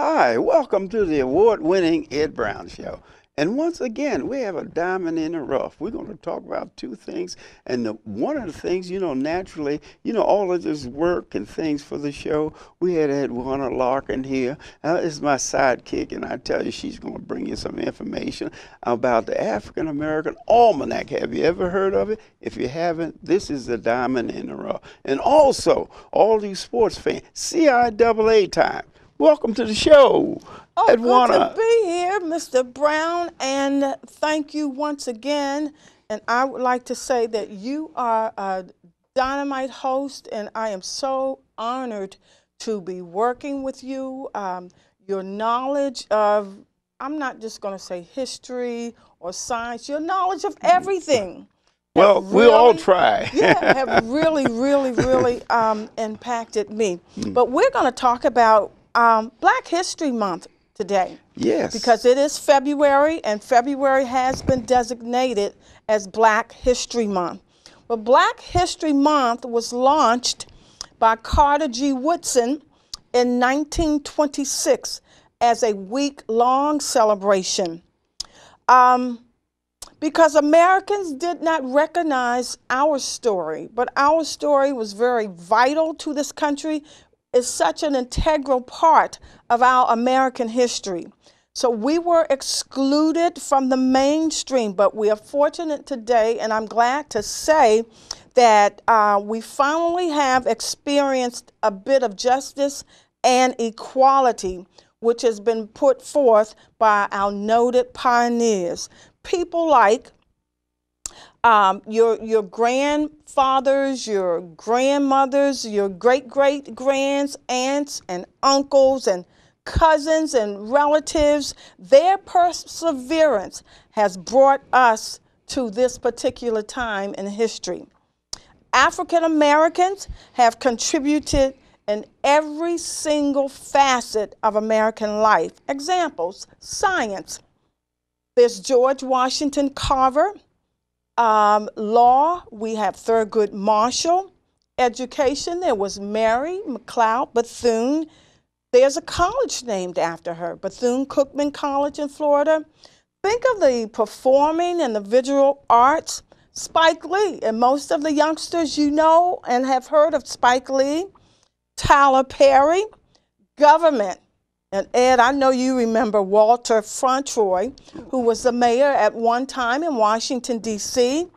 Hi, welcome to the award-winning Ed Brown Show. And once again, we have a diamond in the rough. We're going to talk about two things. And one of the things, naturally, all of this work and things for the show, we had Edwina Larkin here. This is my sidekick, and I tell you, she's going to bring you some information about the African American Almanac. Have you ever heard of it? If you haven't, this is the diamond in the rough. And also, all these sports fans, CIAA time. Welcome to the show, Oh, good to Edwana. be here, Mr. Brown, and thank you once again. And I would like to say that you are a dynamite host, and I am so honored to be working with you. Your knowledge of, I'm not just going to say history or science, your knowledge of everything have Well, we all really, try. yeah, have really impacted me. But we're going to talk about Black History Month today Yes. because it is February, and February has been designated as Black History Month. But Black History Month was launched by Carter G. Woodson in 1926 as a week-long celebration. Because Americans did not recognize our story, but our story was very vital to this country. It's such an integral part of our American history. So we were excluded from the mainstream, but we are fortunate today, and I'm glad to say that we finally have experienced a bit of justice and equality, which has been put forth by our noted pioneers. People like your grandfathers, your grandmothers, your great-great-grands, aunts and uncles and cousins and relatives, their perseverance has brought us to this particular time in history. African Americans have contributed in every single facet of American life. Examples: science. There's George Washington Carver. Law, we have Thurgood Marshall. Education, there was Mary McLeod Bethune. There's a college named after her, Bethune-Cookman College in Florida. Think of the performing and the visual arts. Spike Lee, and most of the youngsters you know and have heard of Spike Lee. Tyler Perry. Government. And Ed, I know you remember Walter Fauntroy, who was the mayor at one time in Washington, D.C.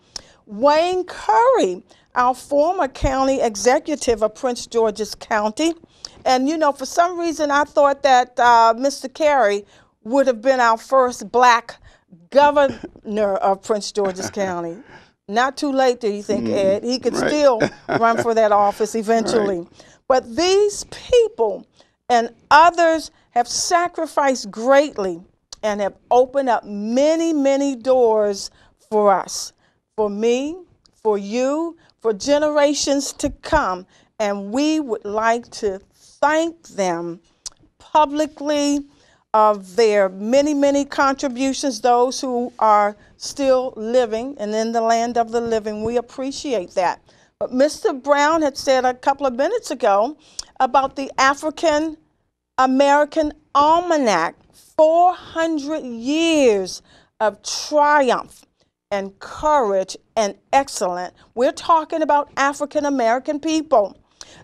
Wayne Curry, our former county executive of Prince George's County. And, for some reason, I thought that Mr. Carey would have been our first black governor of Prince George's County. Not too late, do you think, Ed? He could Right. still run for that office eventually. Right. But these people and others have sacrificed greatly and have opened up many doors for us, for me, for you, for generations to come. And we would like to thank them publicly of their many contributions, those who are still living and in the land of the living. We appreciate that. But Mr. Brown had said a couple of minutes ago about the African American Almanac, 400 years of triumph and courage and excellence. We're talking about African American people.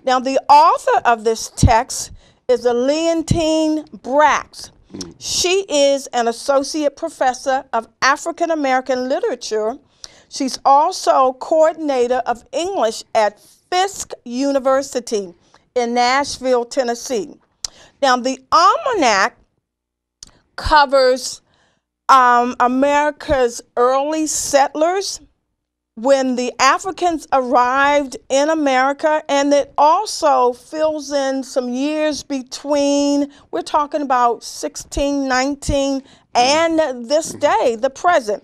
Now, the author of this text is Leontine Brax. She is an associate professor of African American literature. She's also coordinator of English at Fisk University in Nashville, Tennessee. Now, the Almanac covers America's early settlers, when the Africans arrived in America, and it also fills in some years between, we're talking about 1619 and this day, the present.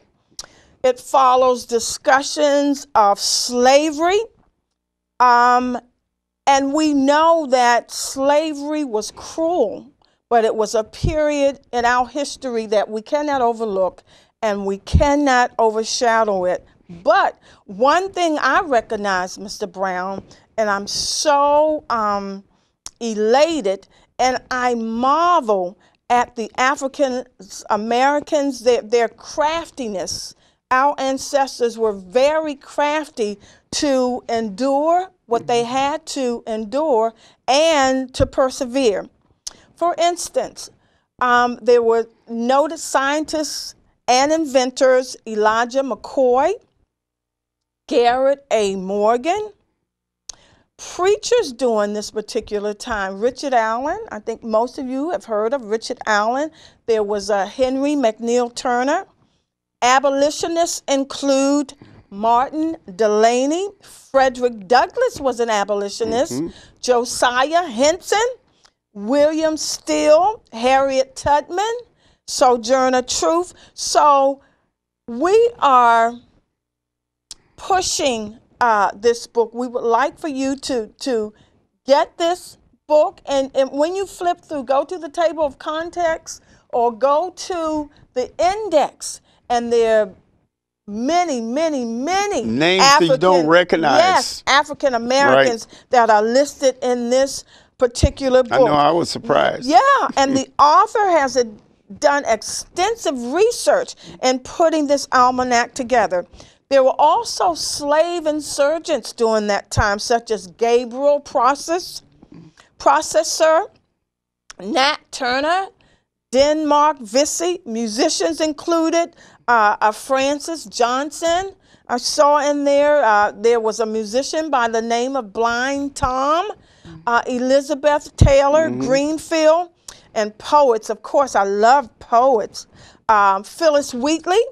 It follows discussions of slavery, and we know that slavery was cruel, but it was a period in our history that we cannot overlook and we cannot overshadow it. But one thing I recognize, Mr. Brown, and I'm so elated, And I marvel at the African Americans, their craftiness. Our ancestors were very crafty to endure what they had to endure and to persevere. For instance, there were noted scientists and inventors Elijah McCoy, Garrett A. Morgan, preachers during this particular time, Richard Allen. I think most of you have heard of Richard Allen. There was Henry McNeil Turner. Abolitionists include Martin Delany. Frederick Douglass was an abolitionist. Josiah Henson, William Steele, Harriet Tubman, Sojourner Truth. So we are pushing this book. We would like for you to get this book, and when you flip through, go to the table of contents or go to the index, and there are many, many, many names that you don't recognize. Yes, African Americans that are listed in this particular book. I know, I was surprised. Yeah, and the author has done extensive research in putting this almanac together. There were also slave insurgents during that time, such as Gabriel Processor, Nat Turner, Denmark Vesey. Musicians included Francis Johnson. I saw in there was a musician by the name of Blind Tom, Elizabeth Taylor Greenfield, and poets. Of course, I love poets. Phyllis Wheatley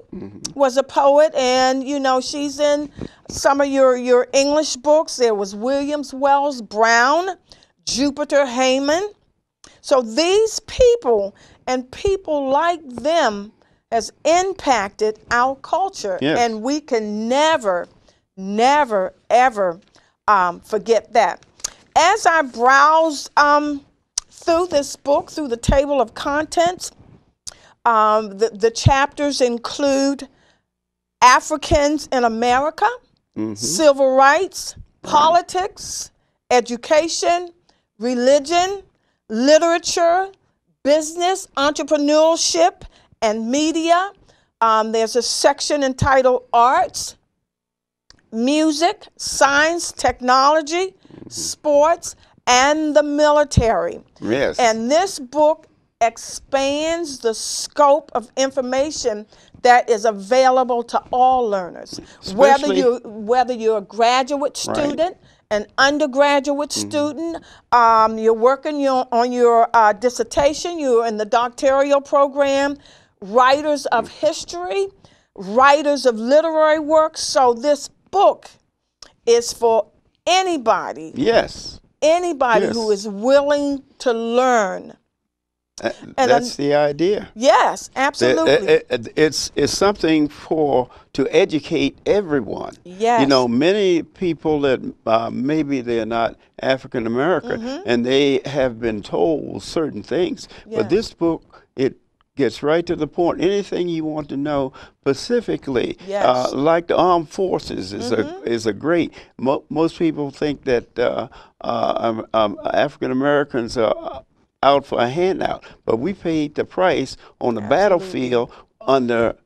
was a poet, and you know, she's in some of your English books. There was Williams Wells Brown, Jupiter Hayman. So these people and people like them has impacted our culture, and we can never, never, ever forget that. As I browsed through this book, through the table of contents, the chapters include Africans in America, civil rights, politics, education, religion, literature, business, entrepreneurship, and media. There's a section entitled Arts, Music, Science, Technology, Sports, and the Military. Yes. And this book expands the scope of information that is available to all learners, whether you're a graduate student, an undergraduate student, you're working on your dissertation, you're in the doctoral program, writers of history, writers of literary works. So this book is for anybody. Yes. Anybody who is willing to learn. That's the idea. Yes, absolutely. It's something to educate everyone. Yes. You know, many people that maybe they're not African American and they have been told certain things. But this book, it gets right to the point. Anything you want to know specifically, like the armed forces is a great. Most people think that African Americans are out for a handout, but we paid the price on the battlefield under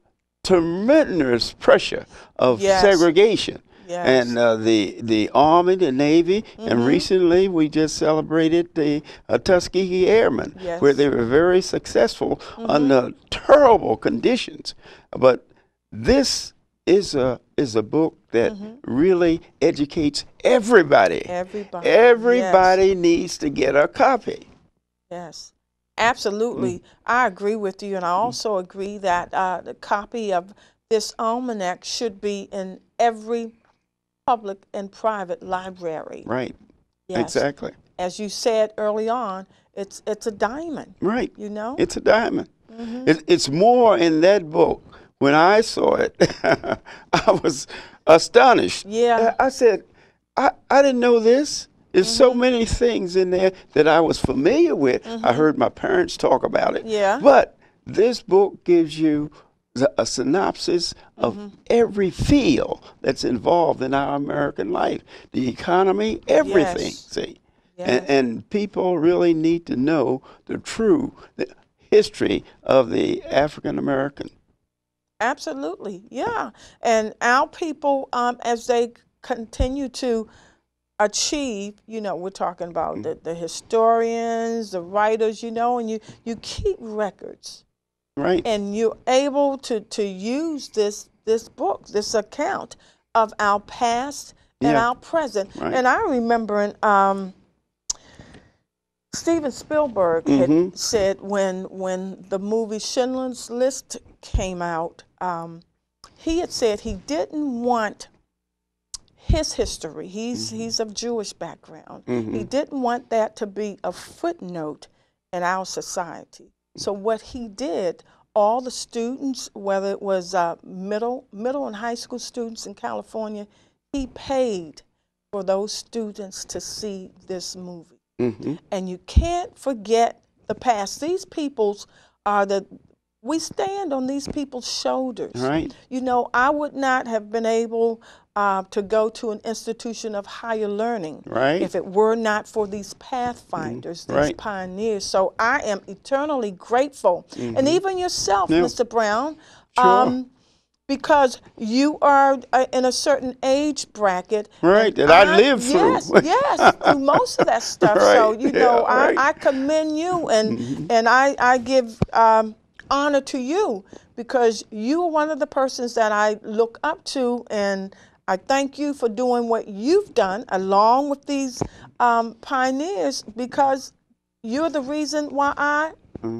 tremendous pressure of segregation. And the Army, the Navy, and recently we just celebrated the Tuskegee Airmen, where they were very successful under terrible conditions. But this is a book that really educates everybody. Everybody needs to get a copy. Yes, absolutely. I agree with you, and I also agree that the copy of this almanac should be in every public and private library. Right. Yes. Exactly. As you said early on, it's a diamond. Right. You know? It's a diamond. It's more in that book. When I saw it, I was astonished. Yeah. I said, I didn't know this. There's so many things in there that I was familiar with. I heard my parents talk about it. Yeah. But this book gives you a synopsis of every field that's involved in our American life, the economy, everything. See, Yes. And people really need to know the history of the African American. Absolutely. Yeah. And our people, as they continue to achieve, we're talking about the historians, the writers, and you keep records, Right. and you're able to use this book, this account of our past and Yeah. our present. Right. And I remember Steven Spielberg had Mm-hmm. said when the movie Schindler's List came out, he had said he didn't want his history. He's of Jewish background. Mm-hmm. He didn't want that to be a footnote in our society. So what he did, all the students, whether it was middle and high school students in California, he paid for those students to see this movie. Mm-hmm. And you can't forget the past. These peoples are we stand on these people's shoulders. Right. I would not have been able to go to an institution of higher learning Right. if it were not for these pathfinders, these Right. pioneers. So I am eternally grateful. And even yourself, Yeah. Mr. Brown, Sure. because you are in a certain age bracket. Right, and that I lived through. Yes, through most of that stuff. Right, So, yeah, right. I commend you, and I give honor to you, because you are one of the persons that I look up to, and I thank you for doing what you've done along with these pioneers, because you're the reason why I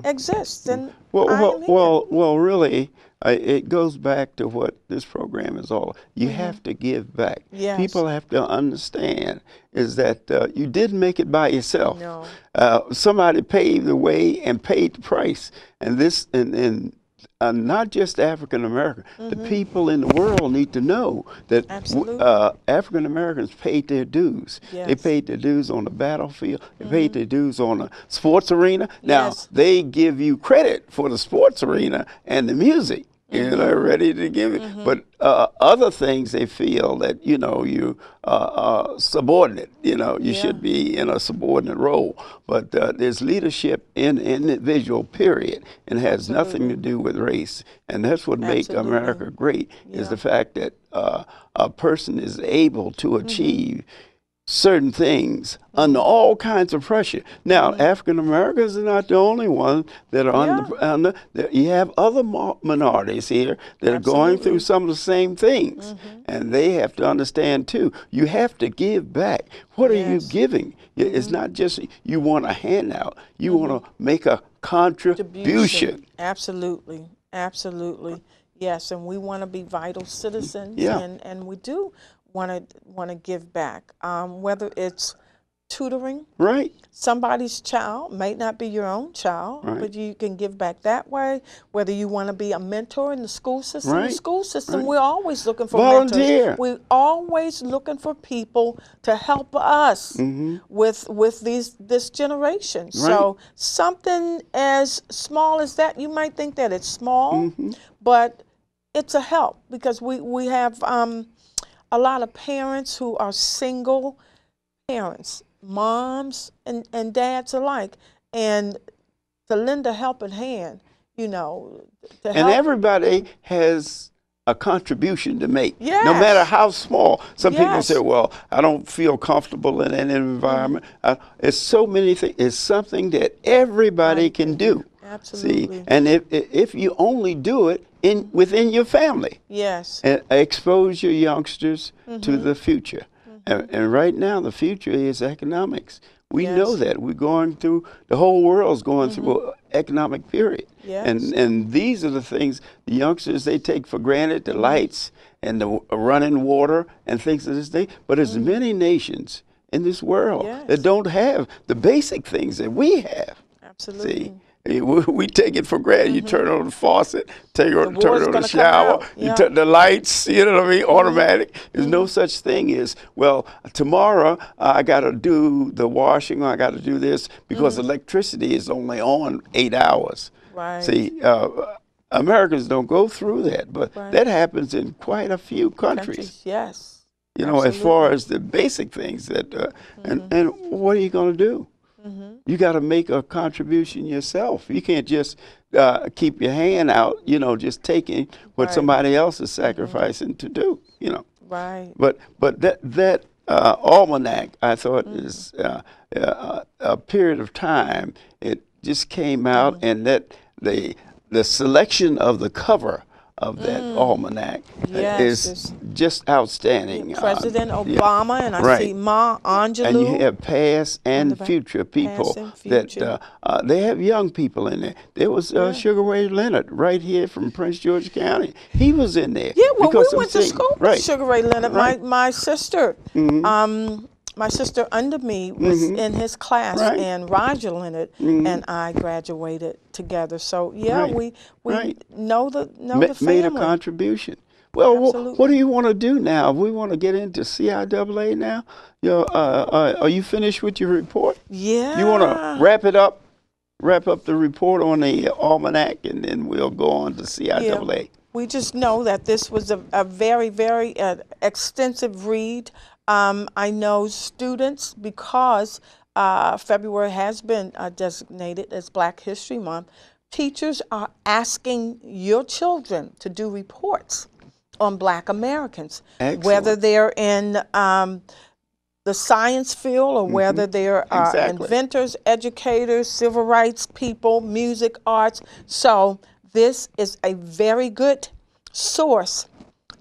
exist, and I am here. Well, really, it goes back to what this program is all. You have to give back. Yes. People have to understand is that you didn't make it by yourself. No. Somebody paved the way and paid the price, and this and not just African American. The people in the world need to know that African Americans paid their dues. Yes. They paid their dues on the battlefield. They paid their dues on the sports arena. Now, Yes. they give you credit for the sports arena and the music. They're ready to give it. But other things, they feel that, you are subordinate. You should be in a subordinate role. But there's leadership in individual, period, and has nothing to do with race. And that's what makes America great, is the fact that a person is able to achieve certain things under all kinds of pressure. Now, African Americans are not the only ones that are under. You have other minorities here that are going through some of the same things, and they have to understand too. You have to give back. What are you giving? It's not just you want a handout. You want to make a contribution. Absolutely, absolutely, yes. And we want to be vital citizens, and we do want to give back, whether it's tutoring. Right. Somebody's child may not be your own child, but you can give back that way. Whether you want to be a mentor in the school system, we're always looking for volunteer. Mentors. We're always looking for people to help us with this generation. Right. So something as small as that, you might think that it's small, but it's a help, because we have a lot of parents who are single parents, moms and dads alike, and to lend a helping hand, to and help. everybody has a contribution to make, Yes. no matter how small. Some people Yes. say, well, I don't feel comfortable in an environment. It's so many things. It's something that everybody can do. Absolutely. See, and if you only do it within your family, Yes. and expose your youngsters to the future. And right now, the future is economics. We know that. We're going through, the whole world's going through an economic period. Yes. And these are the things the youngsters, they take for granted, the lights and the running water and things of this day. But there's many nations in this world that don't have the basic things that we have. Absolutely. See? We take it for granted. You turn on the faucet, turn on the shower, you turn the lights, you know what I mean, automatic. There's no such thing as, well, tomorrow I got to do the washing, or I got to do this, because electricity is only on 8 hours. Right. See, Americans don't go through that, but that happens in quite a few countries. Yes. You know, as far Absolutely. as the basic things that, Hmm. and what are you going to do? Hmm. You got to make a contribution yourself. You can't just keep your hand out, you know, just taking what Right. somebody else is Hmm. sacrificing to do, you know. Right. But that almanac, I thought, Hmm. is a period of time. It just came out, Hmm. and that the selection of the cover of that Mm. almanac Yes, is this just yeah, outstanding. President Yeah, Obama, and I see right. Ma And you Angelou have past on the and back. future Past people and that future. they have young people in there. There was Yeah. Sugar Ray Leonard right here from Prince George County. He was in there Yeah, well, we because I'm went to saying, school with right, Sugar Ray Leonard. right, My sister, mm-hmm, my sister under me was mm-hmm, in his class, right, and Roger Leonard mm-hmm, and I graduated together. So yeah, right, we right. know the Made a family. contribution. Well, what do Absolutely. you want to do now? We want to get into CIAA now. You know, are you finished with your report? You want to Yeah. wrap up the report on the almanac, and then we'll go on to Yeah, CIAA. we just know that this was a very, very extensive read. I know students, because February has been designated as Black History Month, teachers are asking your children to do reports on Black Americans, whether Excellent. they're in the science field or Hmm. whether they're Exactly. inventors, educators, civil rights people, music, arts. So this is a very good source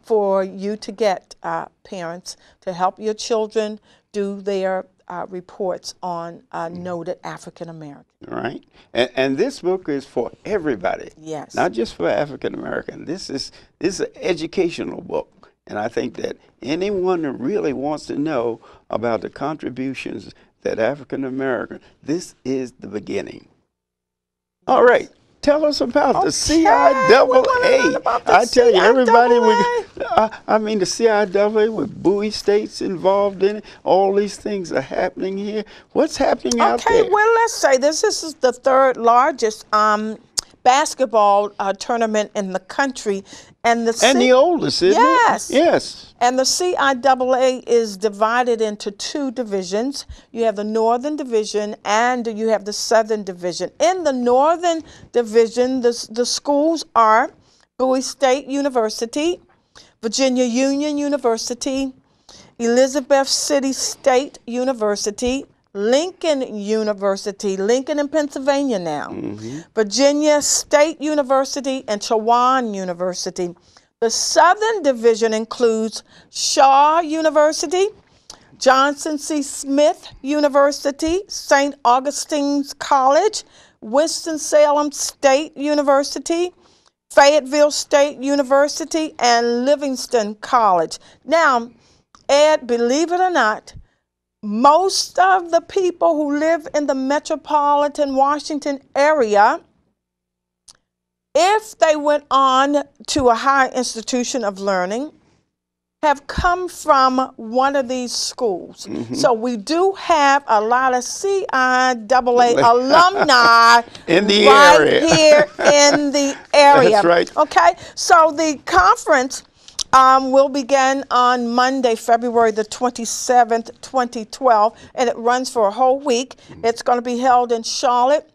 for you to get parents to help your children do their reports on noted African Americans. Right. And this book is for everybody, Yes. not just for African American. This is an educational book, and I think that anyone that really wants to know about the contributions that African American, this is the beginning. All right. Yes. Tell us about the Okay, we want to learn CIAA. about the I tell you, everybody, CIAA. I mean, the CIAA with Bowie states involved in it. All these things are happening here. What's happening out Okay, there? well, let's say this is the third largest basketball tournament in the country, and And the oldest, isn't it? yes, Yes. and the CIAA is divided into two divisions. You have the Northern Division and you have the Southern Division. In the Northern Division, the schools are Bowie State University, Virginia Union University, Elizabeth City State University, Lincoln University, Lincoln in Pennsylvania now, Hmm. Virginia State University, and Chowan University. The Southern Division includes Shaw University, Johnson C. Smith University, St. Augustine's College, Winston-Salem State University, Fayetteville State University, and Livingston College. Now, Ed, believe it or not, most of the people who live in the metropolitan Washington area, if they went on to a higher institution of learning, have come from one of these schools. Hmm. So we do have a lot of CIAA alumni In the right area. here in the That's area. right. Okay, so the conference will begin on Monday, February the 27th, 2012, and it runs for a whole week. It's going to be held in Charlotte,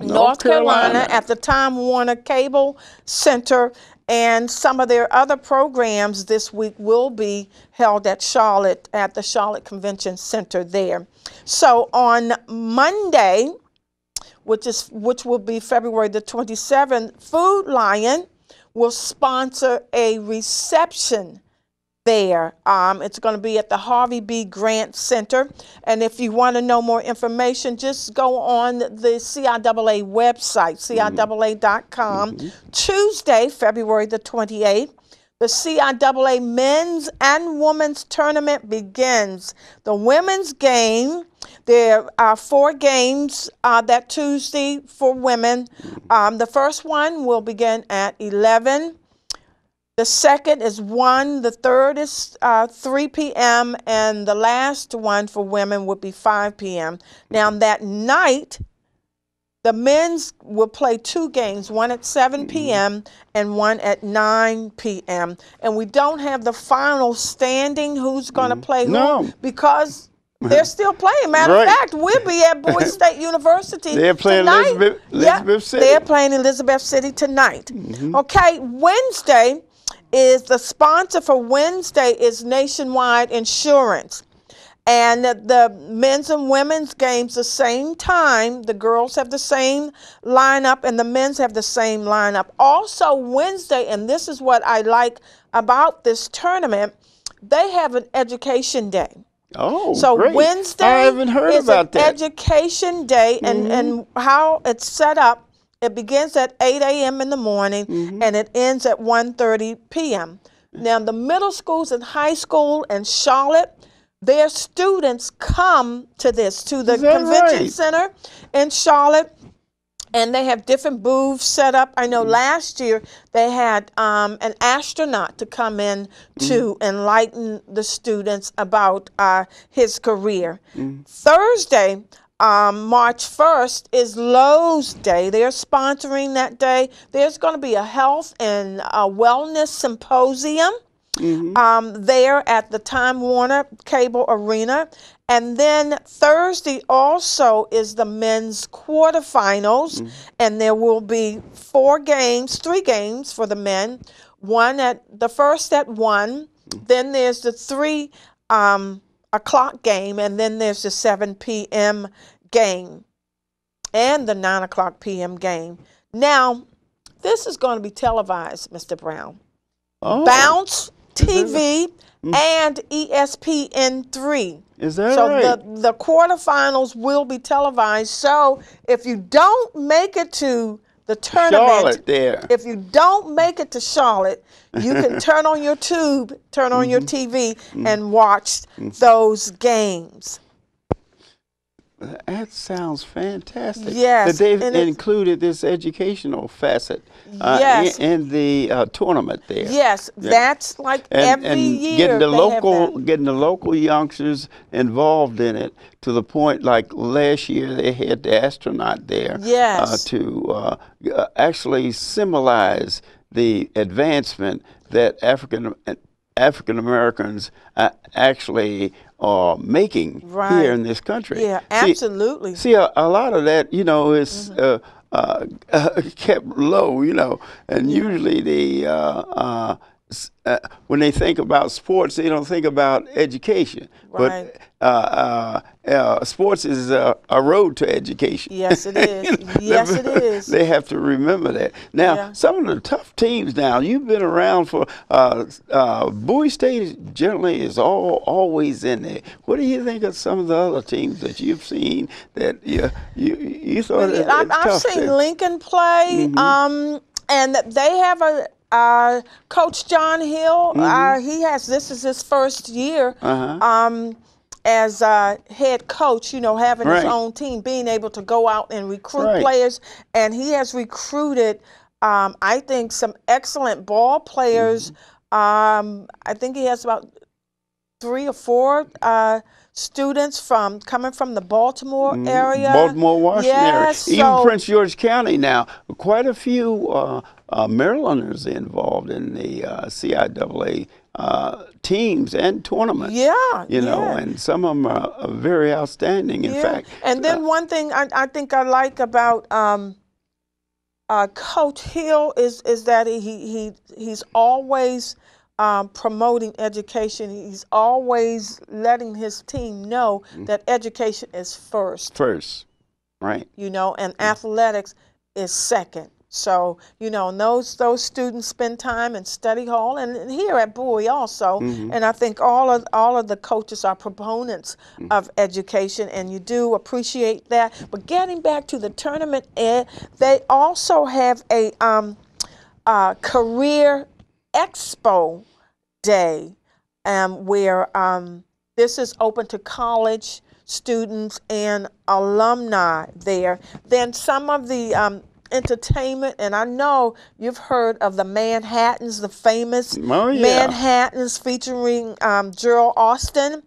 North North Carolina, Carolina. at the Time Warner Cable Center, and some of their other programs this week will be held at Charlotte, at the Charlotte Convention Center there. So on Monday, which will be February the 27th, Food Lion will sponsor a reception there. It's going to be at the Harvey B. Grant Center. And if you want to know more information, just go on the CIAA website, CIAA.com. Hmm. Tuesday, February the 28th, the CIAA men's and women's tournament begins. The women's game, there are 4 games that Tuesday for women. The first one will begin at 11. The second is 1, the third is 3 p.m., and the last one for women would be 5 p.m. Now, that night, The men's will play 2 games, one at 7 p.m. and one at 9 p.m. And we don't have the final standing who's going to play who No. because they're still playing. Matter of Right. fact, we'll be at Bowie State University They're playing tonight. Elizabeth City. They're playing Elizabeth City tonight. Okay, Wednesday is the sponsor for Wednesday is Nationwide Insurance. And the men's and women's games the same time. The girls have the same lineup and the men's have the same lineup. Also Wednesday, and this is what I like about this tournament, they have an education day. Oh, so great. Wednesday I haven't heard is about an that. education day, and how it's set up, it begins at 8 a.m. in the morning and it ends at 1:30 p.m. Now the middle schools and high school in Charlotte, their students come to this, to the Is that convention right? center in Charlotte, and they have different booths set up. I know last year they had an astronaut to come in to enlighten the students about his career. Thursday, March 1st is Lowe's Day. They're sponsoring that day. There's going to be a health and wellness symposium there at the Time Warner Cable Arena. And then Thursday also is the men's quarterfinals, and there will be 3 games for the men. The first at 1, then there's the 3 o'clock game, and then there's the 7 p.m. game and the 9 o'clock p.m. game. Now, this is going to be televised, Mr. Brown. Oh, Bounce TV and ESPN3. is that So right? the quarterfinals will be televised. So if you don't make it to the tournament, Charlotte there. if you don't make it to Charlotte, you can turn on your tube, turn on your TV, and watch those games. That sounds fantastic. Yes, That they've and it's- included this educational facet Yes. in the tournament there. Yes, that's like every year getting the they have local that. getting the local youngsters involved in it to the point like last year they had the astronaut there Yes. to actually symbolize the advancement that African Americans actually are making Right. here in this country. Yeah, See- absolutely. See, a lot of that, is kept low, and usually when they think about sports, they don't think about education. Right. But sports is a road to education. Yes, it is. Yes, it is. They have to remember that. Now, Yeah. some of the tough teams now, you've been around for, Bowie State generally is always in there. What do you think of some of the other teams that you've seen that you thought it I've tough seen to- Lincoln play, and they have a Coach John Hill. This is his first year as head coach. Having his Right. own team, being able to go out and recruit Right. players, and he has recruited, I think, some excellent ball players. I think he has about 3 or 4 students coming from the Baltimore area. Baltimore, Washington area. Yes, Even so- Prince George County now. Quite a few Marylanders involved in the CIAA teams and tournaments. Yeah, And some of them are very outstanding. In fact, and then one thing I think I like about Coach Hill is that he's always promoting education. He's always letting his team know that education is first. first, right? And athletics is second. So, and those students spend time in study hall and here at Bowie also. And I think all of the coaches are proponents of education, and you do appreciate that. But getting back to the tournament, they also have a career expo day where this is open to college students and alumni there. Then some of the entertainment, and I know you've heard of the Manhattans, the famous Manhattans featuring Gerald Austin,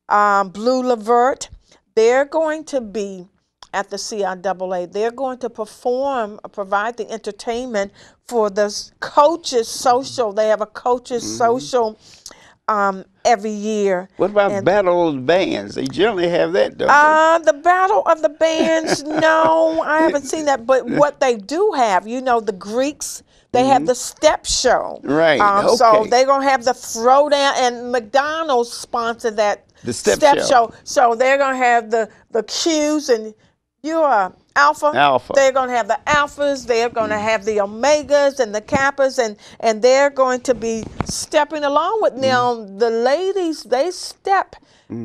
Blue Levert. They're going to be at the CIAA. They're going to provide the entertainment for the coaches social. They have a coaches social every year. What about And Battle of the Bands? They generally have that, don't the Battle of the Bands, no, I haven't seen that. But what they do have, the Greeks, they have the step show. Right, So okay. they're going to have the throwdown, and McDonald's sponsored that The step show. So they're going to have the Qs, and you're a alpha. Alpha. They're going to have the alphas. They're going to have the omegas and the kappas, and they're going to be stepping along with them. The ladies, they step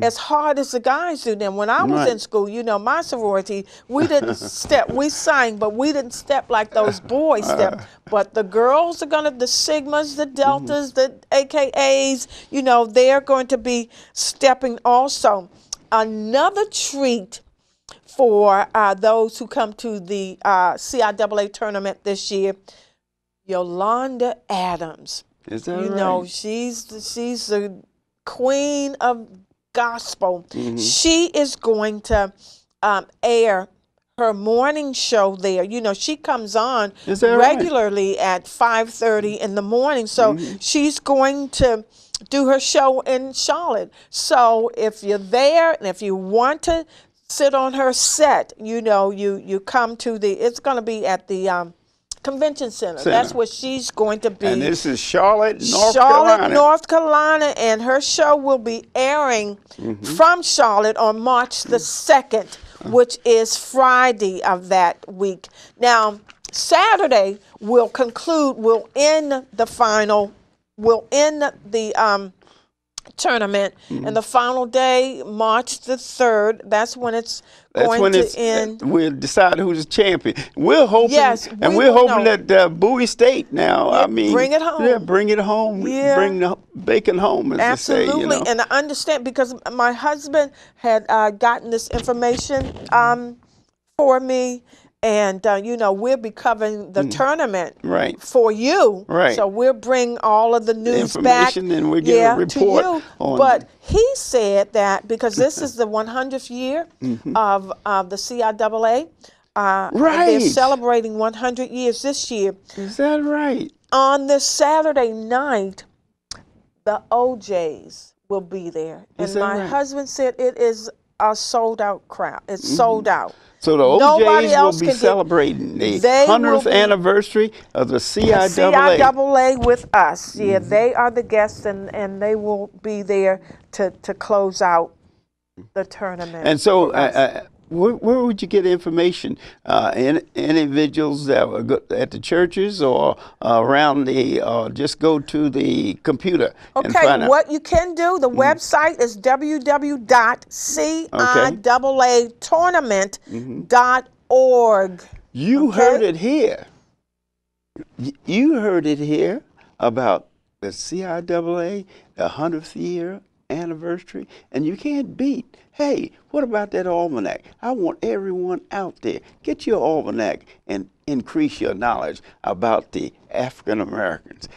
as hard as the guys do. Then when I was in school, my sorority, we didn't step. We sang, but we didn't step like those boys step. But the girls are gonna, the sigmas, the deltas, the AKAs, they're going to be stepping also. Another treat for those who come to the CIAA tournament this year, Yolanda Adams. Is that right? She's the queen of gospel. She is going to air her morning show there. She comes on regularly at 5:30 in the morning. So she's going to do her show in Charlotte. So if you're there and if you want to sit on her set, you come to it's going to be at the Convention Center. That's where she's going to be. And this is Charlotte, North Carolina. North Carolina, and her show will be airing from Charlotte on March the 2nd, which is Friday of that week. Now, Saturday we'll end the tournament, and the final day, March the 3rd, that's when it's going to end. We'll decide who's the champion. We're hoping, we're hoping that Bowie State now, bring it home. Yeah, bring it home. Yeah. Bring the bacon home, as Absolutely. they say. And I understand, because my husband had gotten this information for me. And, we'll be covering the tournament for you. Right. So we'll bring all of the news back. And we'll get a report to you. on. But he said that because this is the 100th year of the CIAA. They're celebrating 100 years this year. Is that right? On this Saturday night, the OJs will be there. And my husband said it is a sold-out crowd. It's sold out. So the OJs will be celebrating the 100th anniversary of the CIAA. The CIAA with us. Yeah, they are the guests, and they will be there to close out the tournament. And so where would you get information? Individuals that were at the churches or around just go to the computer and find out? What you can do, the website is www.ciaatournament.org. You heard it here. You heard it here about the CIAA, the 100th year anniversary, and you can't beat. Hey, what about that almanac? I want everyone out there, get your almanac and increase your knowledge about the African Americans.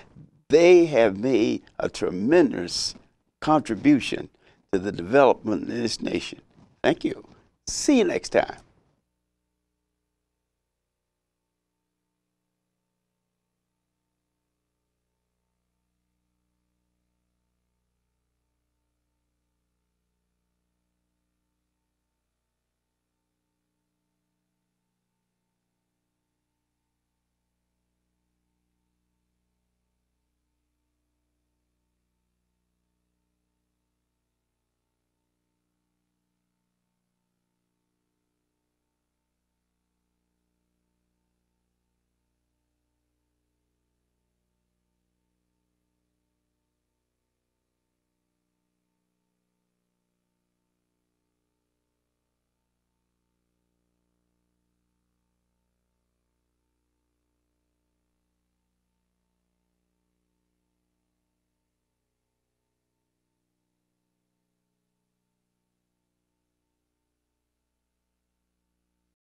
They have made a tremendous contribution to the development of this nation. Thank you. See you next time.